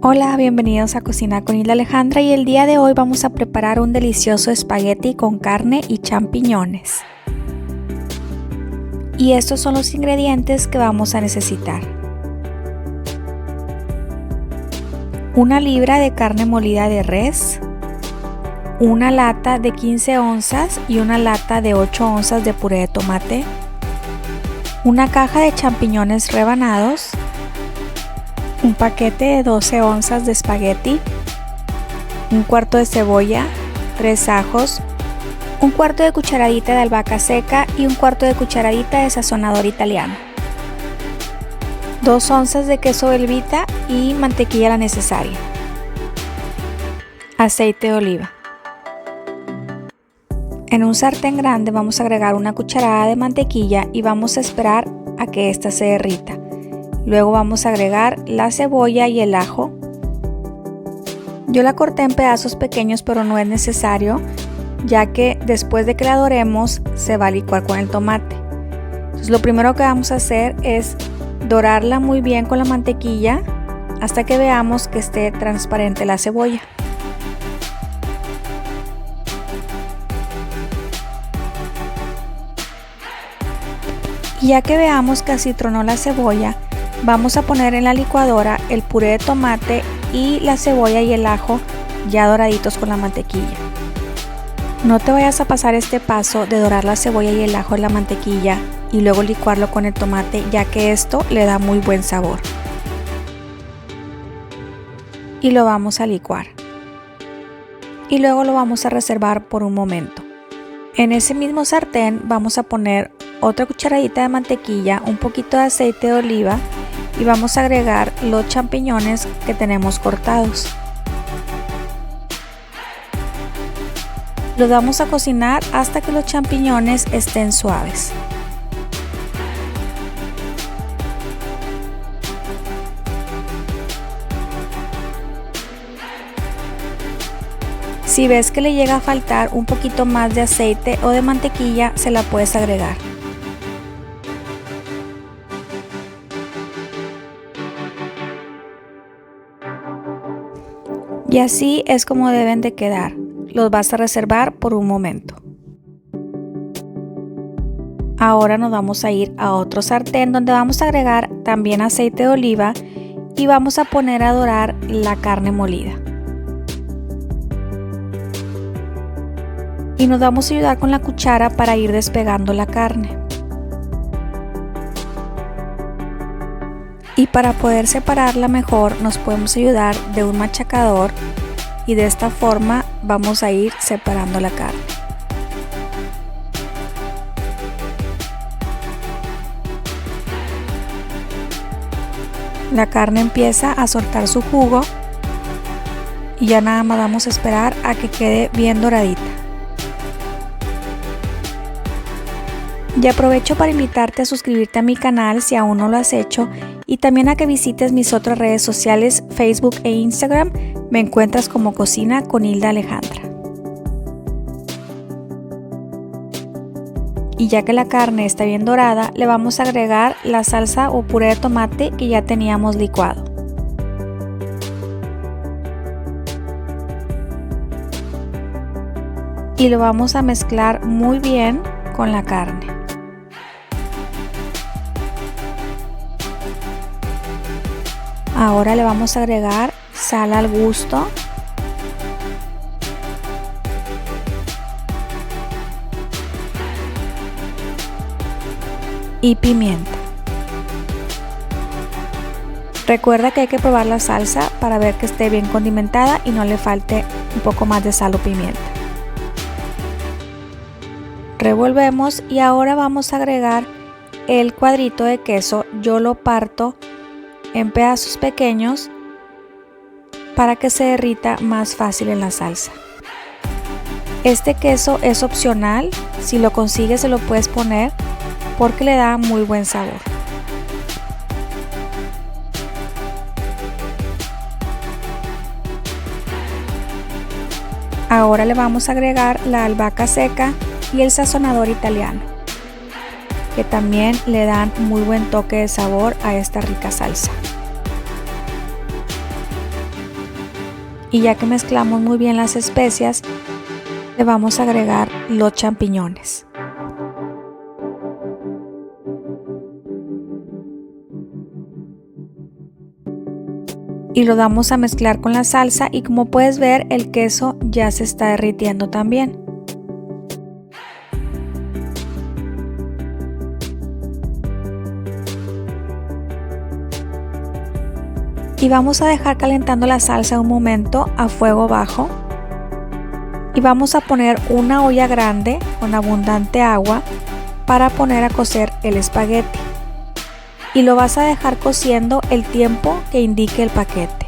Hola, bienvenidos a Cocina con Hilda Alejandra y el día de hoy vamos a preparar un delicioso espagueti con carne y champiñones. Y estos son los ingredientes que vamos a necesitar. 1 libra de carne molida de res, una lata de 15 onzas y una lata de 8 onzas de puré de tomate, una caja de champiñones rebanados, un paquete de 12 onzas de espagueti, un cuarto de cebolla, 3 ajos, un cuarto de cucharadita de albahaca seca y un cuarto de cucharadita de sazonador italiano, 2 onzas de queso Velveeta y mantequilla la necesaria, aceite de oliva. En un sartén grande vamos a agregar una cucharada de mantequilla y vamos a esperar a que ésta se derrita. Luego vamos a agregar la cebolla y el ajo. Yo la corté en pedazos pequeños, pero no es necesario, ya que después de que la doremos se va a licuar con el tomate. Entonces lo primero que vamos a hacer es dorarla muy bien con la mantequilla hasta que veamos que esté transparente la cebolla. Y ya que veamos que acitronó la cebolla, vamos a poner en la licuadora el puré de tomate y la cebolla y el ajo ya doraditos con la mantequilla. No te vayas a pasar este paso de dorar la cebolla y el ajo en la mantequilla y luego licuarlo con el tomate, ya que esto le da muy buen sabor. Y lo vamos a licuar. Y luego lo vamos a reservar por un momento. En ese mismo sartén vamos a poner otra cucharadita de mantequilla, un poquito de aceite de oliva y vamos a agregar los champiñones que tenemos cortados. Los vamos a cocinar hasta que los champiñones estén suaves. Si ves que le llega a faltar un poquito más de aceite o de mantequilla, se la puedes agregar. Y así es como deben de quedar. Los vas a reservar por un momento. Ahora nos vamos a ir a otro sartén donde vamos a agregar también aceite de oliva y vamos a poner a dorar la carne molida. Y nos vamos a ayudar con la cuchara para ir despegando la carne. Y para poder separarla mejor nos podemos ayudar de un machacador y de esta forma vamos a ir separando la carne. La carne empieza a soltar su jugo y ya nada más vamos a esperar a que quede bien doradita. Y aprovecho para invitarte a suscribirte a mi canal si aún no lo has hecho y también a que visites mis otras redes sociales, Facebook e Instagram. Me encuentras como Cocina con Hilda Alejandra. Y ya que la carne está bien dorada, le vamos a agregar la salsa o puré de tomate que ya teníamos licuado. Y lo vamos a mezclar muy bien con la carne. Ahora le vamos a agregar sal al gusto y pimienta. Recuerda que hay que probar la salsa para ver que esté bien condimentada y no le falte un poco más de sal o pimienta. Revolvemos y ahora vamos a agregar el cuadrito de queso. Yo lo parto en pedazos pequeños para que se derrita más fácil en la salsa. Este queso es opcional, si lo consigues se lo puedes poner porque le da muy buen sabor. Ahora le vamos a agregar la albahaca seca y el sazonador italiano, que también le dan muy buen toque de sabor a esta rica salsa. Y ya que mezclamos muy bien las especias, le vamos a agregar los champiñones. Y lo vamos a mezclar con la salsa y como puedes ver el queso ya se está derritiendo también. Y vamos a dejar calentando la salsa un momento a fuego bajo. Y vamos a poner una olla grande con abundante agua para poner a cocer el espagueti. Y lo vas a dejar cociendo el tiempo que indique el paquete.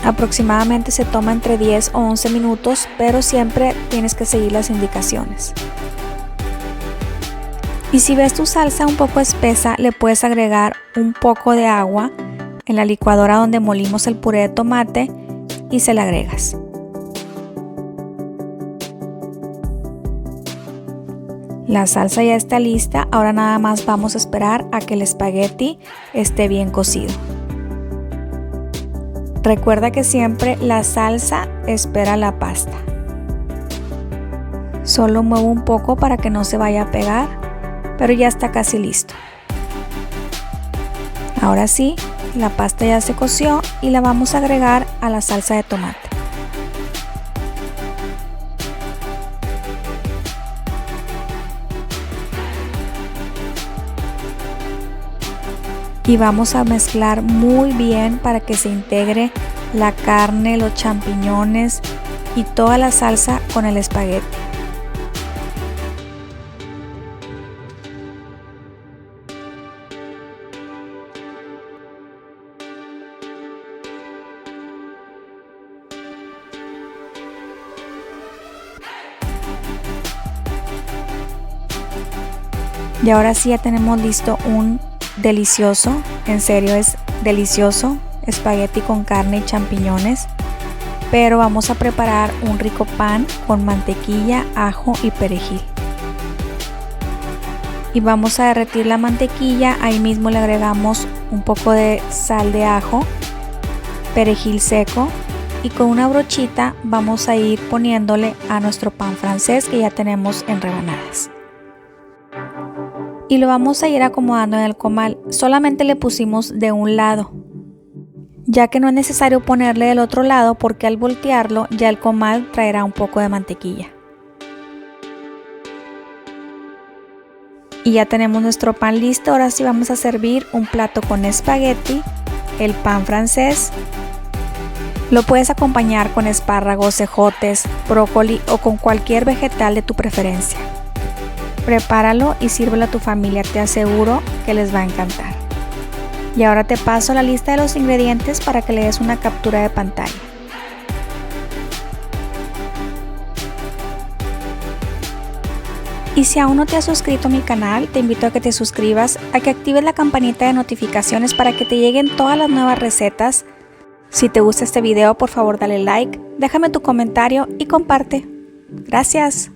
Aproximadamente se toma entre 10 o 11 minutos, pero siempre tienes que seguir las indicaciones. Y si ves tu salsa un poco espesa, le puedes agregar un poco de agua en la licuadora donde molimos el puré de tomate y se le agregas. La salsa ya está lista, ahora nada más vamos a esperar a que el espagueti esté bien cocido. Recuerda que siempre la salsa espera la pasta. Solo muevo un poco para que no se vaya a pegar, pero ya está casi listo. Ahora sí, la pasta ya se coció y la vamos a agregar a la salsa de tomate. Y vamos a mezclar muy bien para que se integre la carne, los champiñones y toda la salsa con el espagueti. Y ahora sí ya tenemos listo un delicioso, en serio es delicioso, espagueti con carne y champiñones. Pero vamos a preparar un rico pan con mantequilla, ajo y perejil. Y vamos a derretir la mantequilla, ahí mismo le agregamos un poco de sal de ajo, perejil seco y con una brochita vamos a ir poniéndole a nuestro pan francés que ya tenemos en rebanadas. Y lo vamos a ir acomodando en el comal, solamente le pusimos de un lado, ya que no es necesario ponerle del otro lado porque al voltearlo ya el comal traerá un poco de mantequilla. Y ya tenemos nuestro pan listo, ahora sí vamos a servir un plato con espagueti, el pan francés. Lo puedes acompañar con espárragos, ejotes, brócoli o con cualquier vegetal de tu preferencia. Prepáralo y sírvelo a tu familia, te aseguro que les va a encantar. Y ahora te paso la lista de los ingredientes para que le des una captura de pantalla. Y si aún no te has suscrito a mi canal, te invito a que te suscribas, a que actives la campanita de notificaciones para que te lleguen todas las nuevas recetas. Si te gusta este video, por favor dale like, déjame tu comentario y comparte. Gracias.